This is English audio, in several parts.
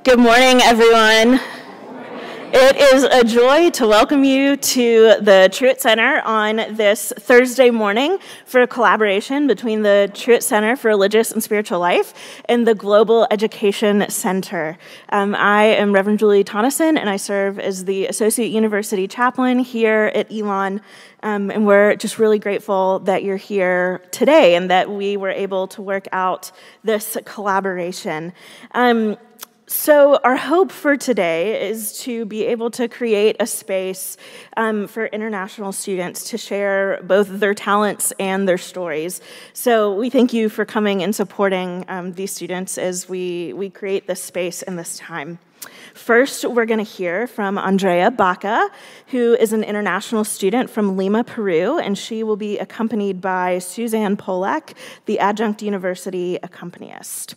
Good morning, everyone. It is a joy to welcome you to the Truett Center on this Thursday morning for a collaboration between the Truett Center for Religious and Spiritual Life and the Global Education Center. I am Reverend Julie Tonneson, and I serve as the Associate University Chaplain here at Elon. And we're just really grateful that you're here today and that we were able to work out this collaboration. So our hope for today is to be able to create a space for international students to share both their talents and their stories. So we thank you for coming and supporting these students as we create this space and this time. First, we're going to hear from Andrea Baca, who is an international student from Lima, Peru, and she will be accompanied by Suzanne Polak, the adjunct university accompanist.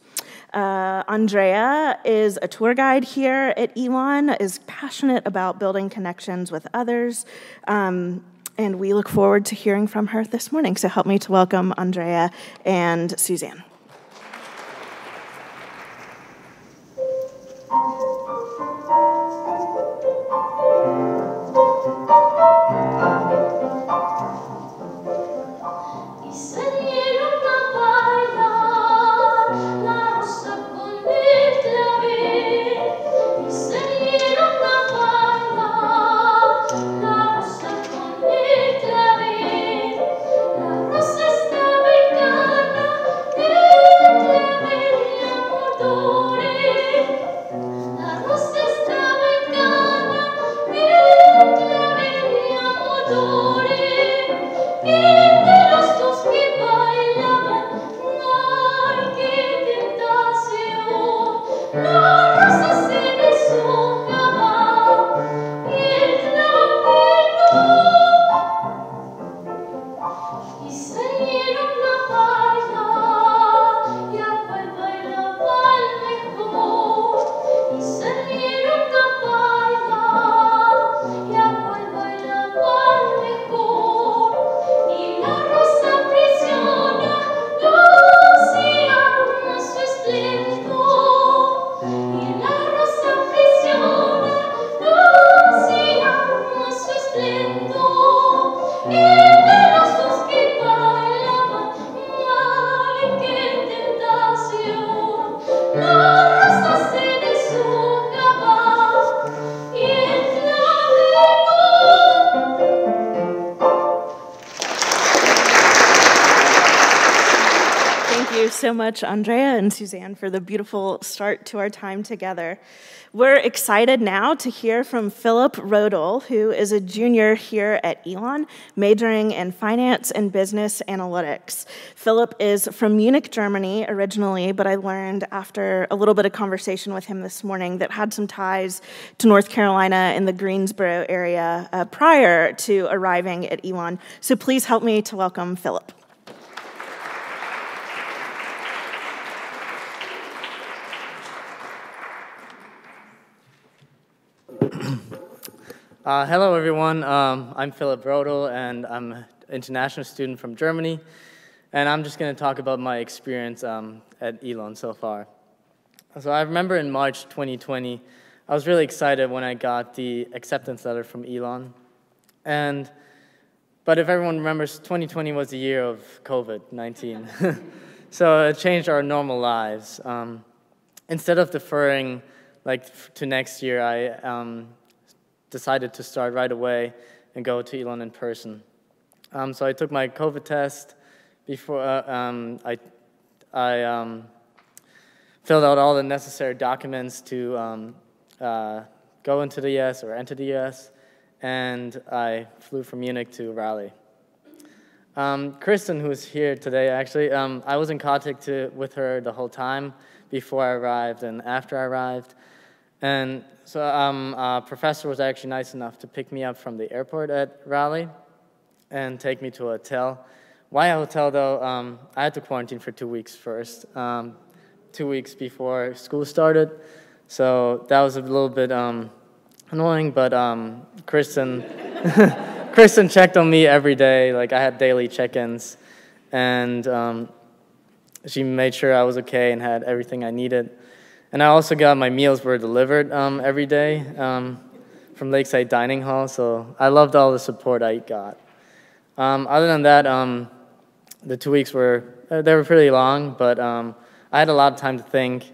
Andrea is a tour guide here at Elon, is passionate about building connections with others, and we look forward to hearing from her this morning. So help me to welcome Andrea and Suzanne. So much, Andrea and Suzanne, for the beautiful start to our time together. We're excited now to hear from Philipp Roedl, who is a junior here at Elon, majoring in finance and business analytics. Philipp is from Munich, Germany originally, but I learned after a little bit of conversation with him this morning that had some ties to North Carolina in the Greensboro area prior to arriving at Elon. So please help me to welcome Philipp. Hello, everyone. I'm Philipp Roedl, and I'm an international student from Germany. And I'm just going to talk about my experience at Elon so far. So I remember in March 2020, I was really excited when I got the acceptance letter from Elon. But if everyone remembers, 2020 was the year of COVID-19. So it changed our normal lives. Instead of deferring to next year, I decided to start right away and go to Elon in person. So I took my COVID test before I filled out all the necessary documents to go into the US or enter the US, and I flew from Munich to Raleigh. Kristen, who's here today, actually, I was in contact with her the whole time before I arrived and after I arrived. And so a professor was actually nice enough to pick me up from the airport at Raleigh and take me to a hotel. Why a hotel, though? I had to quarantine for 2 weeks first, 2 weeks before school started. So that was a little bit annoying, but Kristen checked on me every day. Like, I had daily check-ins, and she made sure I was okay and had everything I needed. And I also got my meals were delivered every day from Lakeside Dining Hall, so I loved all the support I got. Other than that, the 2 weeks were pretty long, but I had a lot of time to think.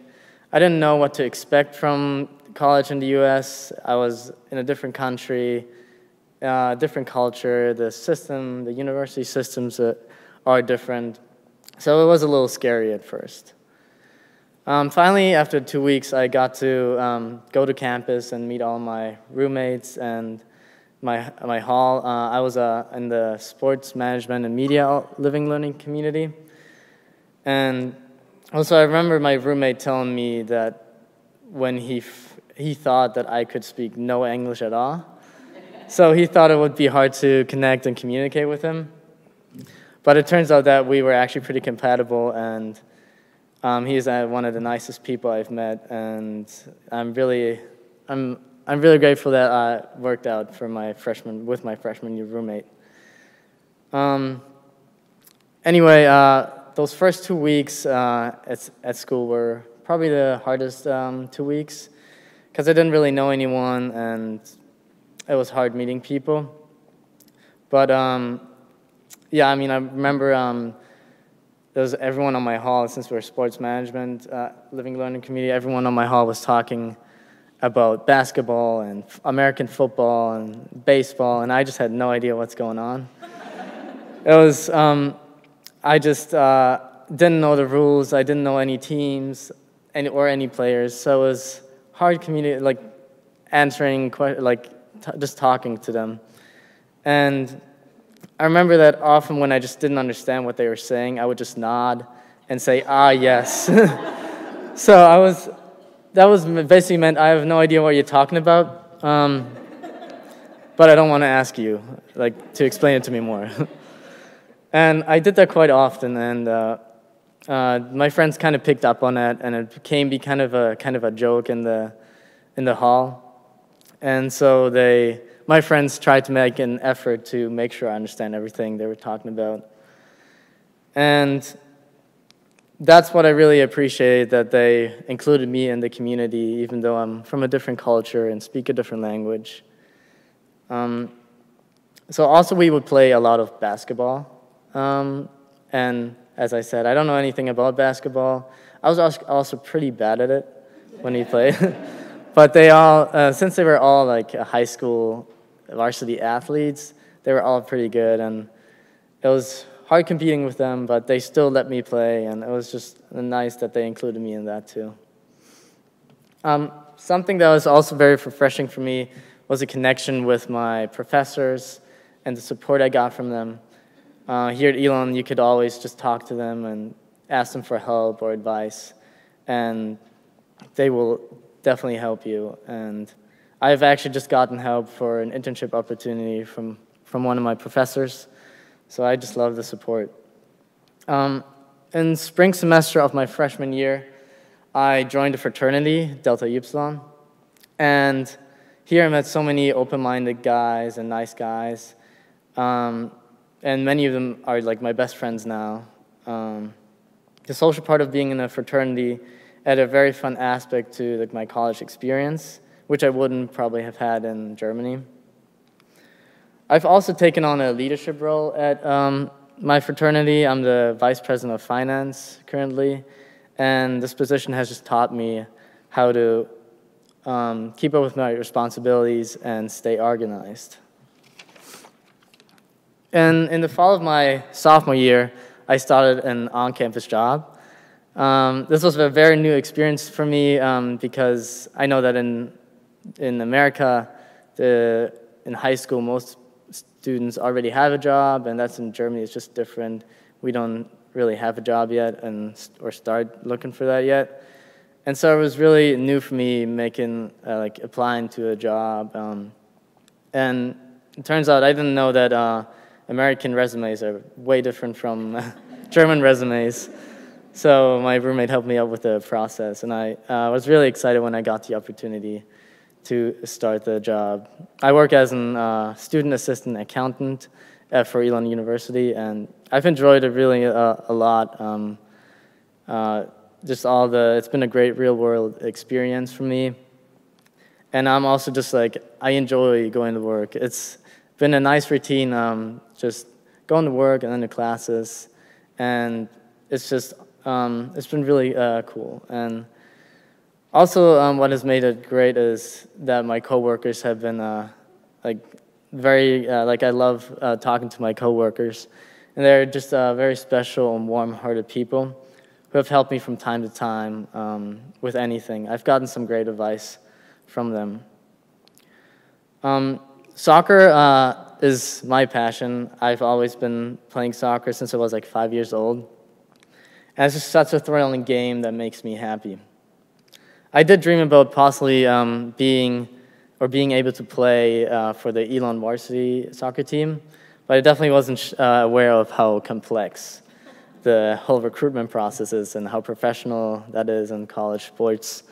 I didn't know what to expect from college in the U.S. I was in a different country, different culture. The system, the university systems are different, so it was a little scary at first. Finally, after 2 weeks, I got to go to campus and meet all my roommates and my hall. I was in the sports management and media living learning community. And also, I remember my roommate telling me that when he thought that I could speak no English at all. So he thought it would be hard to connect and communicate with him. But it turns out that we were actually pretty compatible, and he's one of the nicest people I've met, and I'm really grateful that I worked out with my freshman year roommate. Anyway, those first 2 weeks at school were probably the hardest 2 weeks because I didn't really know anyone, and it was hard meeting people. But yeah, I mean, I remember there was everyone on my hall, since we're sports management, living learning community, everyone on my hall was talking about basketball and American football and baseball, and I just had no idea what's going on. It was, I just didn't know the rules. I didn't know any teams or any players, so it was hard answering, just talking to them. And I remember that often when I just didn't understand what they were saying, I would just nod and say, "Ah, yes." So that was basically meant I have no idea what you're talking about, but I don't want to ask you, to explain it to me more. And I did that quite often, and my friends kind of picked up on that, and it became kind of a joke in the hall. And so my friends tried to make an effort to make sure I understand everything they were talking about. And that's what I really appreciate, that they included me in the community, even though I'm from a different culture and speak a different language. So also we would play a lot of basketball. And as I said, I don't know anything about basketball. I was also pretty bad at it when we played. But they all, since they were all high school varsity athletes, they were all pretty good, and it was hard competing with them, but they still let me play, and it was just nice that they included me in that too. Something that was also very refreshing for me was a connection with my professors and the support I got from them. Here at Elon, you could always just talk to them and ask them for help or advice, and they will definitely help you. And I've actually just gotten help for an internship opportunity from one of my professors, so I just love the support. In spring semester of my freshman year, I joined a fraternity, Delta Upsilon, and here I met so many open-minded guys and nice guys, and many of them are my best friends now. The social part of being in a fraternity added a very fun aspect to my college experience, which I wouldn't probably have had in Germany. I've also taken on a leadership role at my fraternity. I'm the vice president of finance currently, and this position has just taught me how to keep up with my responsibilities and stay organized. And in the fall of my sophomore year, I started an on-campus job. This was a very new experience for me because I know that in America, in high school, most students already have a job, and that's in Germany. It's just different. We don't really have a job yet or start looking for that yet. And so it was really new for me applying to a job. And it turns out I didn't know that American resumes are way different from German resumes. So my roommate helped me out with the process, and I was really excited when I got the opportunity to start the job. I work as a student assistant accountant for Elon University, and I've enjoyed it really a lot. it's been a great real world experience for me. And I'm also just like, I enjoy going to work. It's been a nice routine, just going to work and then to classes. And it's just, it's been really cool. And also what has made it great is that my coworkers have been like very, like I love talking to my coworkers. And they're just very special and warm-hearted people who have helped me from time to time with anything. I've gotten some great advice from them. Soccer is my passion. I've always been playing soccer since I was like 5 years old. And it's just such a thrilling game that makes me happy. I did dream about possibly being able to play for the Elon varsity soccer team, but I definitely wasn't aware of how complex the whole recruitment process is and how professional that is in college sports,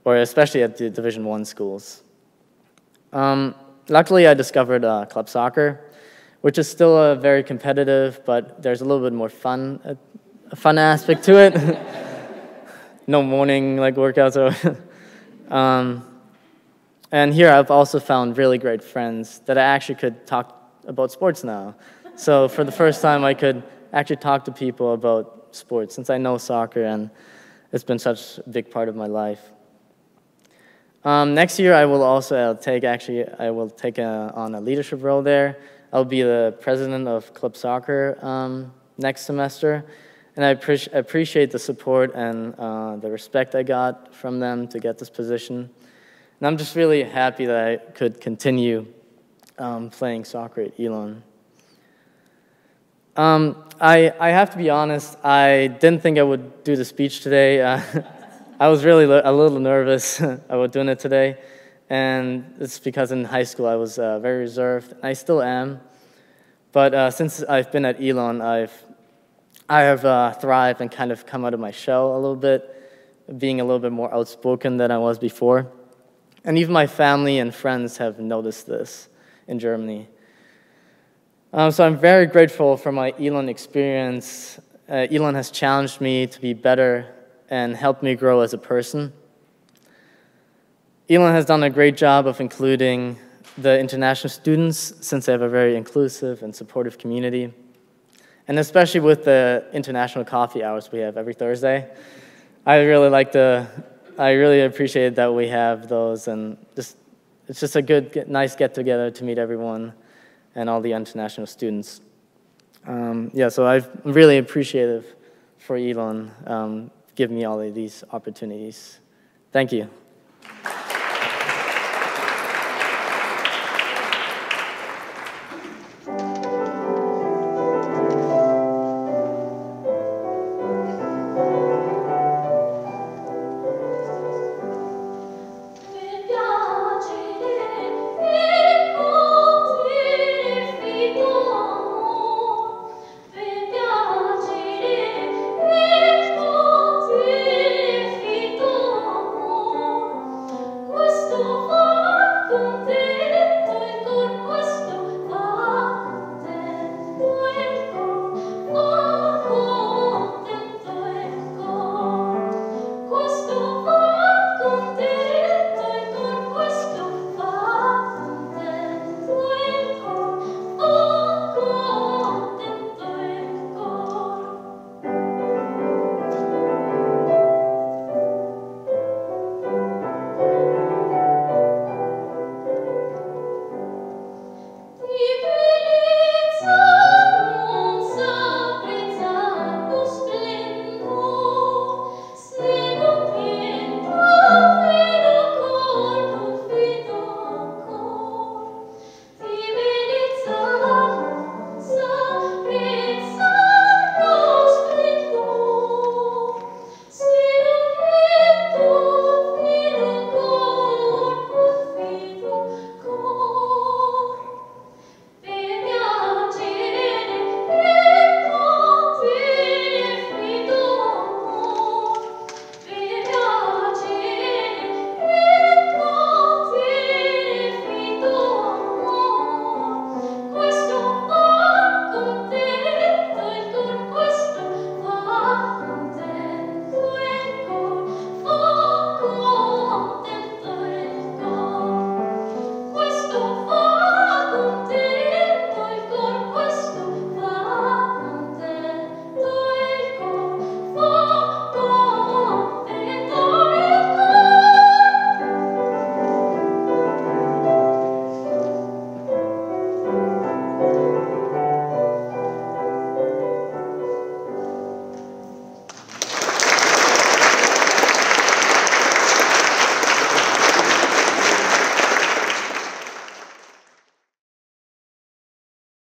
or especially at the Division I schools. Luckily, I discovered club soccer, which is still very competitive, but there's a little bit more fun aspect to it. No morning workouts. And here I've also found really great friends that I actually could talk about sports now. So for the first time, I could actually talk to people about sports since I know soccer and it's been such a big part of my life. Next year, I will also take on a leadership role there. I'll be the president of club soccer next semester, and I appreciate the support and the respect I got from them to get this position. And I'm just really happy that I could continue playing soccer at Elon. I have to be honest, I didn't think I would do the speech today. I was really a little nervous about doing it today, and it's because in high school I was very reserved, and I still am. But since I've been at Elon, I have thrived and kind of come out of my shell a little bit, being a little bit more outspoken than I was before. And even my family and friends have noticed this in Germany. So I'm very grateful for my Elon experience. Elon has challenged me to be better and helped me grow as a person. Elon has done a great job of including the international students since they have a very inclusive and supportive community. And especially with the international coffee hours we have every Thursday. I really appreciate that we have those, and it's just a good, nice get-together to meet everyone and all the international students. So I'm really appreciative for Elon giving me all of these opportunities. Thank you.